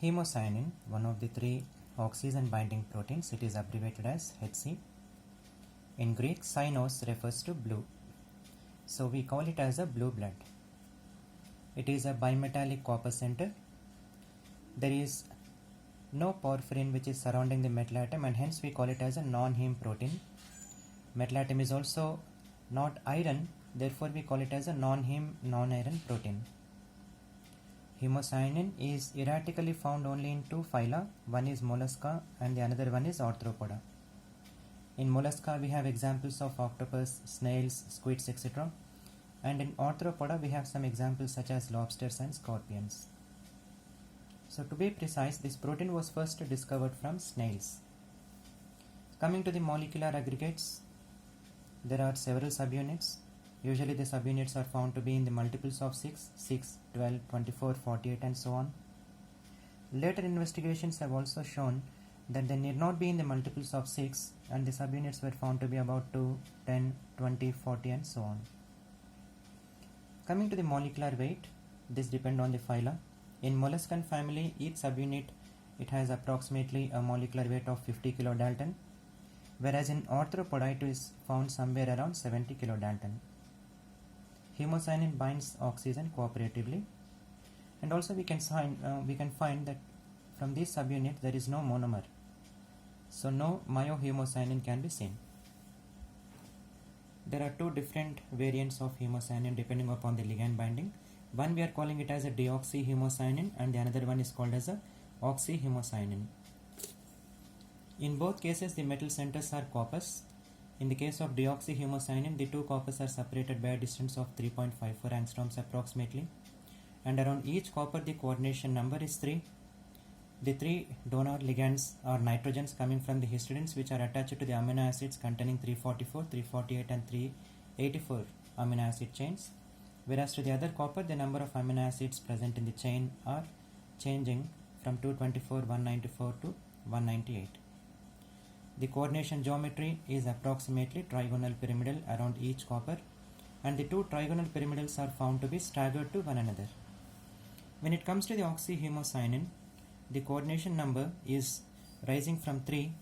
Hemocyanin, one of the three oxygen binding proteins, it is abbreviated as Hc. In Greek, cyanos refers to blue, so we call it as a blue blood. It is a bimetallic copper center. There is no porphyrin which is surrounding the metal atom, and hence we call it as a non-heme protein. Metal atom is also not iron, therefore we call it as a non-heme non-iron protein. Hemocyanin is erratically found only in two phyla. One is mollusca and the another one is arthropoda. In mollusca we have examples of octopus, snails, squids, etc. And in arthropoda we have some examples such as lobsters and scorpions. So to be precise, this protein was first discovered from snails. Coming to the molecular aggregates, there are several subunits. Usually the subunits are found to be in the multiples of 6, 12, 24, 48 and so on. Later investigations have also shown that they need not be in the multiples of 6, and the subunits were found to be about 2, 10, 20, 40 and so on. Coming to the molecular weight, this depends on the phyla. In molluscan family, each subunit it has approximately a molecular weight of 50 kilodalton, whereas in arthropoda it is found somewhere around 70 kilodalton. Hemocyanin binds oxygen cooperatively, and also we can find that from these subunits there is no monomer, so no myohemocyanin can be seen. There are two different variants of hemocyanin depending upon the ligand binding. One we are calling it as a deoxyhemocyanin and the another one is called as a oxyhemocyanin. In both cases the metal centers are coppers. In the case of deoxyhemocyanin, the two coppers are separated by a distance of 3.54 angstroms approximately, and around each copper the coordination number is 3. The three donor ligands are nitrogens coming from the histidines which are attached to the amino acids containing 344, 348 and 384 amino acid chains, whereas to the other copper the number of amino acids present in the chain are changing from 224, 194 to 198. The coordination geometry is approximately trigonal pyramidal around each copper, and the two trigonal pyramidals are found to be staggered to one another. When it comes to the oxyhemocyanin, the coordination number is rising from 3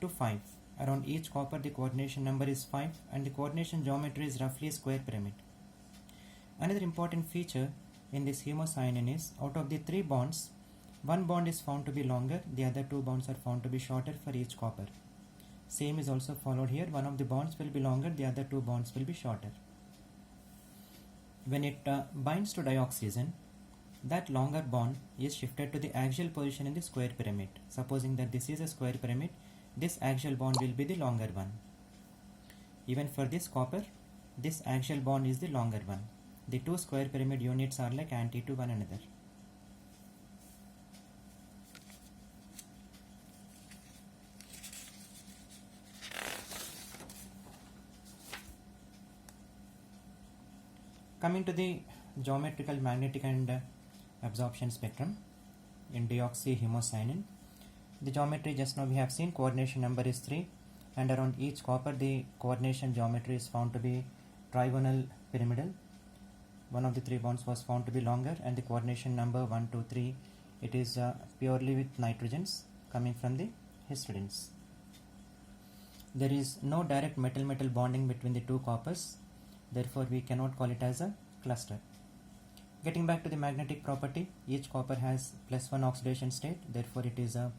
to 5. Around each copper the coordination number is 5 and the coordination geometry is roughly a square pyramid. Another important feature in this hemocyanin is out of the 3 bonds, one bond is found to be longer, the other 2 bonds are found to be shorter for each copper. Same is also followed here. One of the bonds will be longer, the other 2 bonds will be shorter. When it binds to dioxygen, that longer bond is shifted to the axial position in the square pyramid. Supposing that this is a square pyramid, this axial bond will be the longer one. Even for this copper, this axial bond is the longer one. The two square pyramid units are like anti to one another. Coming to the geometrical, magnetic and absorption spectrum in deoxyhemocyanin, the geometry just now we have seen coordination number is 3, and around each copper the coordination geometry is found to be trigonal pyramidal. One of the 3 bonds was found to be longer, and the coordination number 1, 2, 3 it is purely with nitrogens coming from the histidines. There is no direct metal-metal bonding between the 2 coppers, therefore we cannot call it as a cluster. Getting back to the magnetic property, each copper has +1 oxidation state, therefore it is a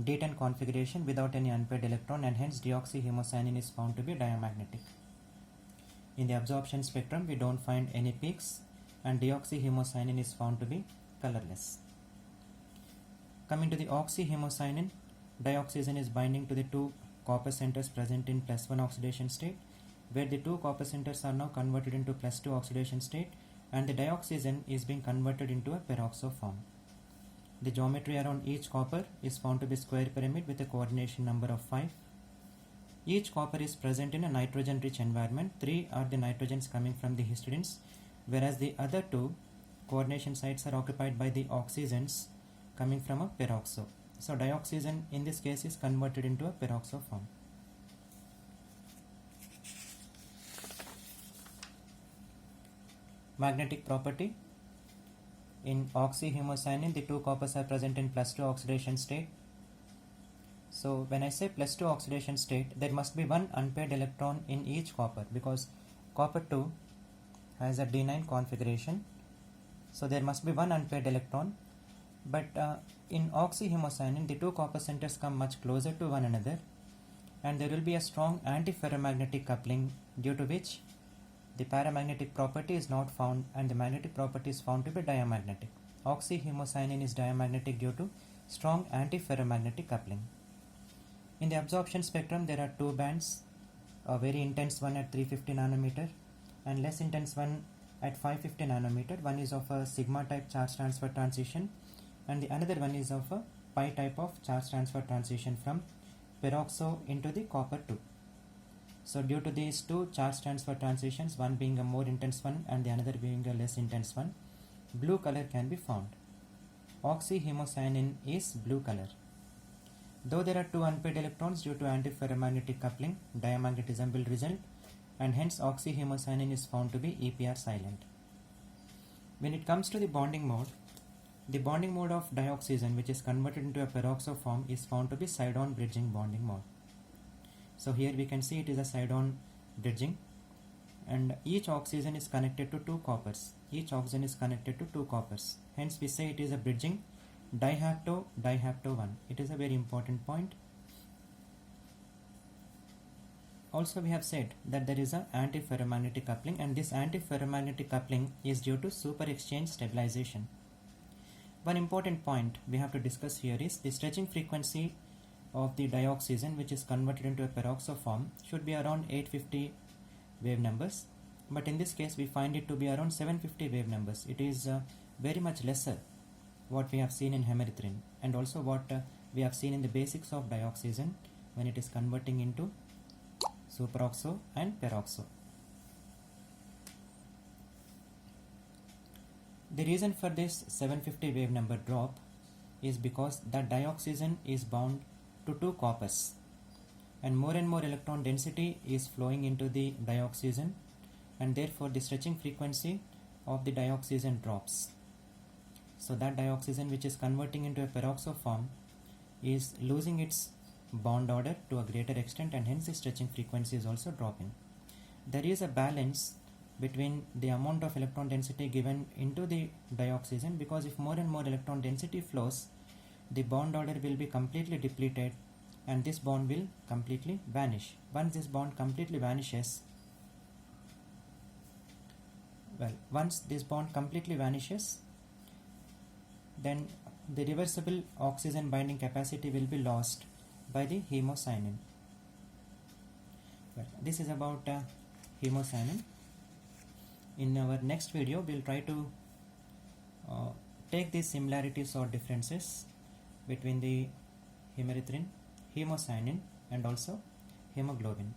D10 configuration without any unpaired electron, and hence deoxyhemocyanin is found to be diamagnetic. In the absorption spectrum we don't find any peaks, and deoxyhemocyanin is found to be colorless. Coming to the oxyhemocyanin, dioxygen is binding to the 2 copper centers present in +1 oxidation state, where the 2 copper centers are now converted into +2 oxidation state, and the dioxygen is being converted into a peroxo form. The geometry around each copper is found to be square pyramid with a coordination number of 5. Each copper is present in a nitrogen rich environment. 3 are the nitrogens coming from the histidines, whereas the other 2 coordination sites are occupied by the oxygens coming from a peroxo. So dioxygen in this case is converted into a peroxo form. Magnetic property. In oxyhemocyanin, the 2 coppers are present in +2 oxidation state. So when I say +2 oxidation state, there must be one unpaired electron in each copper, because copper 2 has a D9 configuration. So there must be one unpaired electron. But in oxyhemocyanin, the 2 copper centers come much closer to one another, and there will be a strong antiferromagnetic coupling, due to which the paramagnetic property is not found and the magnetic property is found to be diamagnetic. Oxyhemocyanin is diamagnetic due to strong antiferromagnetic coupling. In the absorption spectrum, there are 2 bands, a very intense one at 350 nanometer and less intense one at 550 nanometer. One is of a sigma type charge transfer transition and the another one is of a pi type of charge transfer transition from peroxo into the copper 2. So due to these 2 charge transfer transitions, one being a more intense one and the another being a less intense one, blue color can be found. Oxyhemocyanin is blue color. Though there are 2 unpaired electrons, due to antiferromagnetic coupling, diamagnetism will result, and hence oxyhemocyanin is found to be EPR silent. When it comes to the bonding mode of dioxazine, which is converted into a peroxo form, is found to be side-on bridging bonding mode. So here we can see it is a side-on bridging, and each oxygen is connected to 2 coppers. Hence we say it is a bridging dihapto 1. It is a very important point. Also we have said that there is a antiferromagnetic coupling, and this antiferromagnetic coupling is due to superexchange stabilization. One important point we have to discuss here is the stretching frequency of the dioxazine, which is converted into a peroxo form, should be around 850 wave numbers, but in this case we find it to be around 750 wave numbers. It is very much lesser what we have seen in hemerythrin, and also what we have seen in the basics of dioxazine when it is converting into superoxo and peroxo. The reason for this 750 wave number drop is because the dioxazine is bound to 2 coppers, and more electron density is flowing into the dioxazine, and therefore the stretching frequency of the dioxazine drops. So that dioxazine which is converting into a peroxo form is losing its bond order to a greater extent, and hence the stretching frequency is also dropping. There is a balance between the amount of electron density given into the dioxazine, because if more and more electron density flows, the bond order will be completely depleted and this bond will completely vanish. Once this bond completely vanishes, then the reversible oxygen binding capacity will be lost by the hemocyanin. This is about hemocyanin. In our next video, we will try to take these similarities or differences between the hemerythrin, hemocyanin and also hemoglobin.